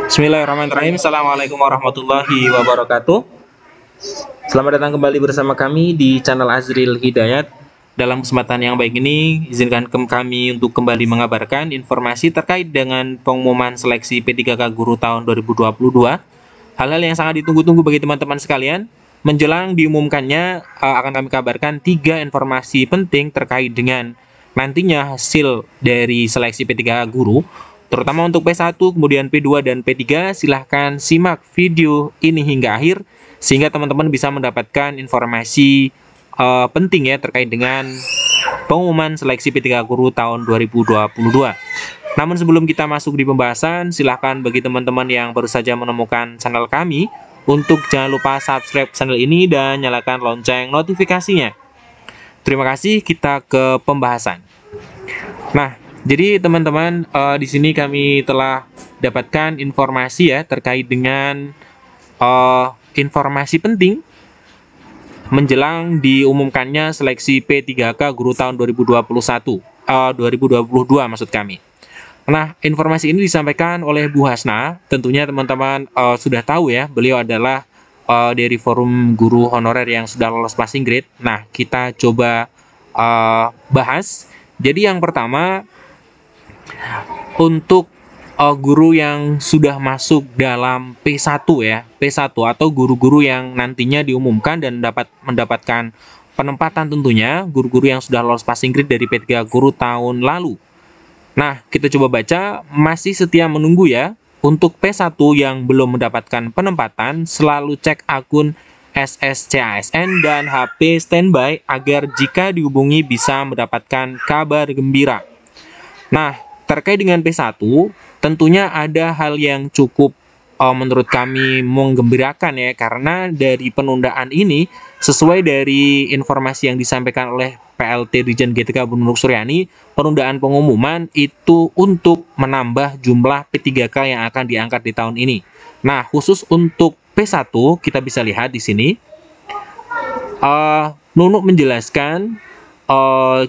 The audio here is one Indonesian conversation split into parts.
Bismillahirrahmanirrahim. Assalamualaikum warahmatullahi wabarakatuh. Selamat datang kembali bersama kami di channel Azril Hidayat. Dalam kesempatan yang baik ini, izinkan kami untuk kembali mengabarkan informasi terkait dengan pengumuman seleksi P3K Guru tahun 2022. Hal-hal yang sangat ditunggu-tunggu bagi teman-teman sekalian. Menjelang diumumkannya, akan kami kabarkan 3 informasi penting terkait dengan nantinya hasil dari seleksi P3K Guru, terutama untuk P1, kemudian P2 dan P3. Silahkan simak video ini hingga akhir sehingga teman-teman bisa mendapatkan informasi penting ya terkait dengan pengumuman seleksi P3K Guru tahun 2022. Namun sebelum kita masuk di pembahasan, silahkan bagi teman-teman yang baru saja menemukan channel kami untuk jangan lupa subscribe channel ini dan nyalakan lonceng notifikasinya. Terima kasih, kita ke pembahasan. Nah, jadi teman-teman, di sini kami telah dapatkan informasi ya terkait dengan informasi penting menjelang diumumkannya seleksi P3K Guru tahun 2022 maksud kami. Nah, informasi ini disampaikan oleh Bu Hasna. Tentunya teman-teman sudah tahu ya, beliau adalah dari forum guru honorer yang sudah lolos passing grade. Nah, kita coba bahas. Jadi yang pertama, untuk guru yang sudah masuk dalam P1 ya, P1 atau guru-guru yang nantinya diumumkan dan mendapatkan penempatan, tentunya guru-guru yang sudah lolos passing grade dari P3K Guru tahun lalu. Nah, kita coba baca, masih setia menunggu ya. Untuk P1 yang belum mendapatkan penempatan, selalu cek akun SSCASN dan HP standby agar jika dihubungi bisa mendapatkan kabar gembira. Nah, terkait dengan P1, tentunya ada hal yang cukup menurut kami menggembirakan ya, karena dari penundaan ini sesuai dari informasi yang disampaikan oleh PLT Dirjen GTK Bu Nunuk Suryani, penundaan pengumuman itu untuk menambah jumlah P3K yang akan diangkat di tahun ini. Nah, khusus untuk P1 kita bisa lihat di sini, Nunuk menjelaskan,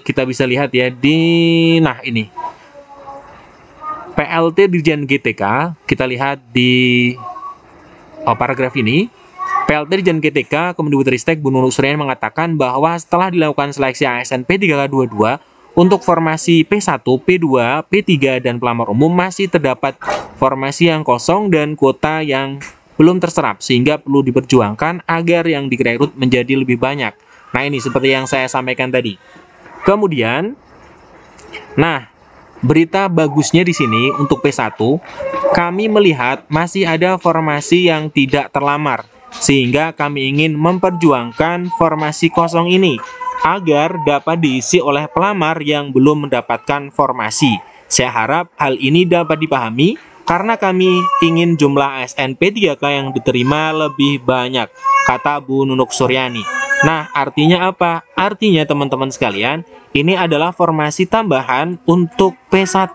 kita bisa lihat ya di, nah ini PLT Dirjen GTK, kita lihat di paragraf ini. PLT Dirjen GTK Kemendikbudristek Bu Nunuk Suryani mengatakan bahwa setelah dilakukan seleksi ASN P3K 22 untuk formasi P1, P2, P3 dan pelamar umum masih terdapat formasi yang kosong dan kuota yang belum terserap, sehingga perlu diperjuangkan agar yang direkrut menjadi lebih banyak. Nah, ini seperti yang saya sampaikan tadi. Kemudian, nah, berita bagusnya di sini untuk P1, kami melihat masih ada formasi yang tidak terlamar, sehingga kami ingin memperjuangkan formasi kosong ini agar dapat diisi oleh pelamar yang belum mendapatkan formasi. Saya harap hal ini dapat dipahami karena kami ingin jumlah ASN P3K yang diterima lebih banyak, kata Bu Nunuk Suryani. Nah, artinya apa? Artinya teman-teman sekalian, ini adalah formasi tambahan untuk P1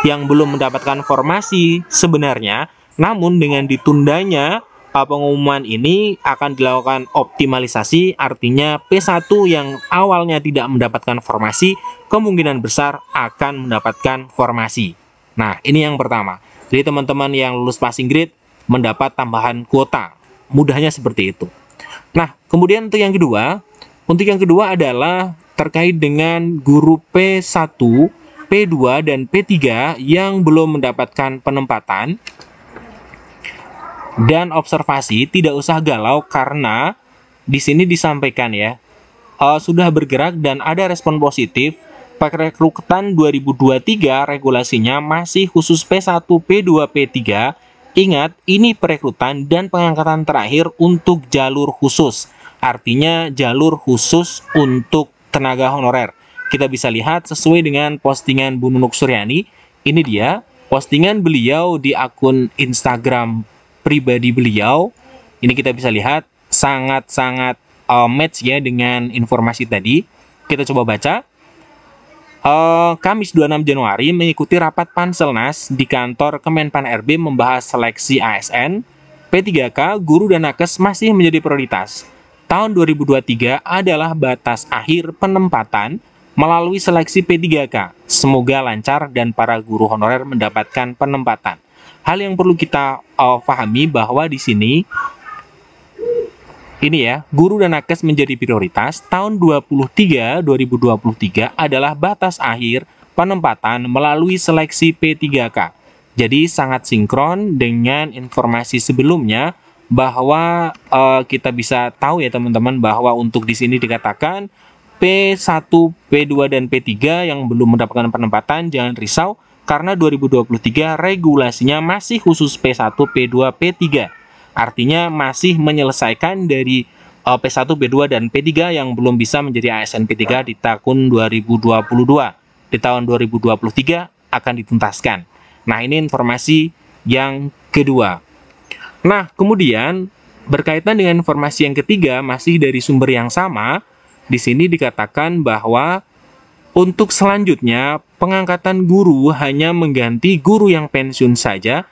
yang belum mendapatkan formasi sebenarnya, namun dengan ditundanya pengumuman ini akan dilakukan optimalisasi, artinya P1 yang awalnya tidak mendapatkan formasi kemungkinan besar akan mendapatkan formasi. Nah, ini yang pertama. Jadi teman-teman yang lulus passing grade mendapat tambahan kuota. Mudahnya seperti itu. Nah, kemudian untuk yang kedua adalah terkait dengan guru P1, P2, dan P3 yang belum mendapatkan penempatan. Dan observasi, tidak usah galau karena di sini disampaikan ya, sudah bergerak dan ada respon positif. Perekrutan 2023 regulasinya masih khusus P1, P2, P3. Ingat, ini perekrutan dan pengangkatan terakhir untuk jalur khusus. Artinya jalur khusus untuk tenaga honorer. Kita bisa lihat sesuai dengan postingan Bu Nunuk Suryani. Ini dia postingan beliau di akun Instagram pribadi beliau. Ini kita bisa lihat sangat-sangat match ya dengan informasi tadi. Kita coba baca. Kamis 26 Januari mengikuti rapat Panselnas di kantor Kemenpan RB membahas seleksi ASN P3K guru dan nakes masih menjadi prioritas. Tahun 2023 adalah batas akhir penempatan melalui seleksi P3K. Semoga lancar dan para guru honorer mendapatkan penempatan. hal yang perlu kita pahami bahwa di sini ini ya, guru dan nakes menjadi prioritas. Tahun 2023 adalah batas akhir penempatan melalui seleksi P3K. Jadi sangat sinkron dengan informasi sebelumnya bahwa kita bisa tahu ya teman-teman bahwa untuk di sini dikatakan P1, P2 dan P3 yang belum mendapatkan penempatan jangan risau karena 2023 regulasinya masih khusus P1, P2, P3. Artinya masih menyelesaikan dari P1, P2 dan P3 yang belum bisa menjadi ASN P3 di tahun 2022. Di tahun 2023 akan dituntaskan. Nah, ini informasi yang kedua. Nah, kemudian berkaitan dengan informasi yang ketiga masih dari sumber yang sama. Di sini dikatakan bahwa untuk selanjutnya pengangkatan guru hanya mengganti guru yang pensiun saja.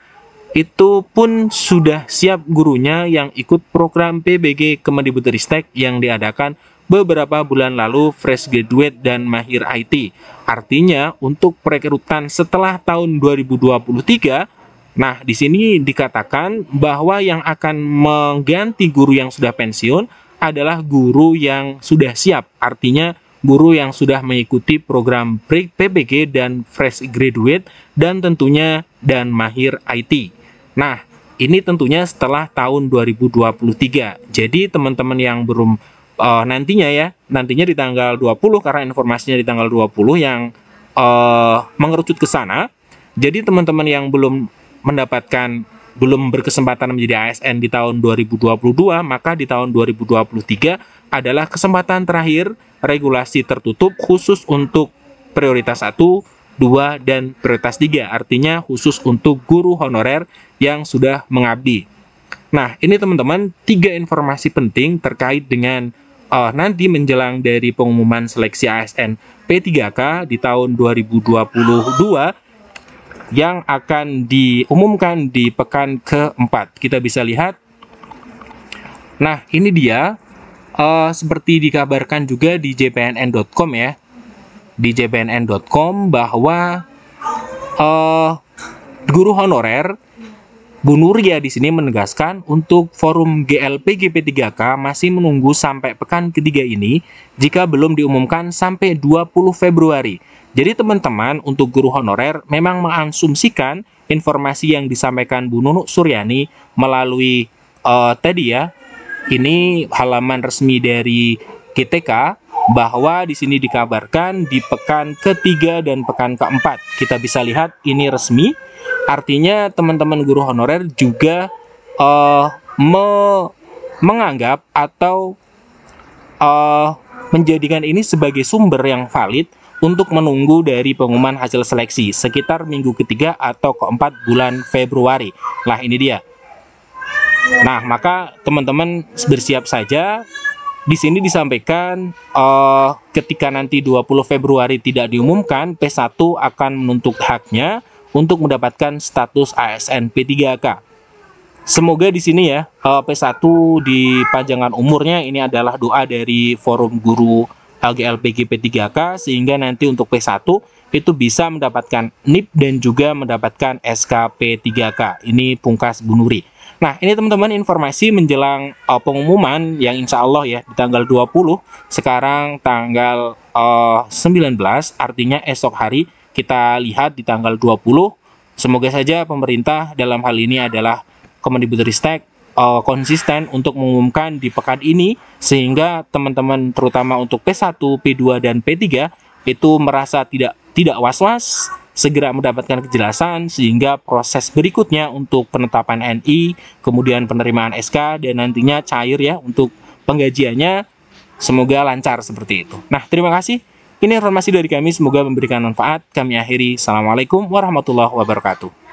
Itu pun sudah siap gurunya yang ikut program PBG Kemendikbudristek yang diadakan beberapa bulan lalu fresh graduate dan mahir IT. Artinya untuk perekrutan setelah tahun 2023, nah di sini dikatakan bahwa yang akan mengganti guru yang sudah pensiun adalah guru yang sudah siap. Artinya guru yang sudah mengikuti program PBG dan fresh graduate dan tentunya dan mahir IT. Nah, ini tentunya setelah tahun 2023. Jadi teman-teman yang belum nantinya di tanggal 20 karena informasinya di tanggal 20 yang mengerucut ke sana. Jadi teman-teman yang belum berkesempatan menjadi ASN di tahun 2022, maka di tahun 2023 adalah kesempatan terakhir regulasi tertutup khusus untuk prioritas 1, 2, dan prioritas 3. Artinya khusus untuk guru honorer yang sudah mengabdi. Nah, ini teman-teman 3 informasi penting terkait dengan nanti menjelang dari pengumuman seleksi ASN P3K di tahun 2022 yang akan diumumkan di pekan keempat. Kita bisa lihat. Nah, ini dia seperti dikabarkan juga di jpnn.com ya. Di jpnn.com bahwa guru honorer Bu Nuria di sini menegaskan untuk forum GLPG P3K masih menunggu sampai pekan ketiga ini jika belum diumumkan sampai 20 Februari. Jadi teman-teman untuk guru honorer memang mengasumsikan informasi yang disampaikan Bu Nunuk Suryani melalui tadi ya, ini halaman resmi dari GTK bahwa di sini dikabarkan di pekan ketiga dan pekan keempat. Kita bisa lihat ini resmi. Artinya teman-teman guru honorer juga menganggap atau menjadikan ini sebagai sumber yang valid untuk menunggu dari pengumuman hasil seleksi sekitar minggu ketiga atau keempat bulan Februari. Nah, ini dia. Nah, maka teman-teman bersiap saja. Di sini disampaikan ketika nanti 20 Februari tidak diumumkan, P1 akan menuntut haknya untuk mendapatkan status ASN P3K. Semoga di sini ya P1 dipanjangkan umurnya. Ini adalah doa dari forum guru LGLPG P3K sehingga nanti untuk P1 itu bisa mendapatkan NIP dan juga mendapatkan SK P3K. Ini pungkas Bu Nuri. Nah, ini teman-teman informasi menjelang pengumuman yang insya Allah ya di tanggal 20, sekarang tanggal 19, artinya esok hari. Kita lihat di tanggal 20, semoga saja pemerintah dalam hal ini adalah Kemendikbudristek konsisten untuk mengumumkan di pekan ini sehingga teman-teman terutama untuk P1, P2 dan P3 itu merasa tidak was-was, segera mendapatkan kejelasan sehingga proses berikutnya untuk penetapan NI, kemudian penerimaan SK dan nantinya cair ya untuk penggajiannya, semoga lancar seperti itu. Nah, terima kasih. Ini informasi dari kami, semoga memberikan manfaat. Kami akhiri. Assalamualaikum warahmatullahi wabarakatuh.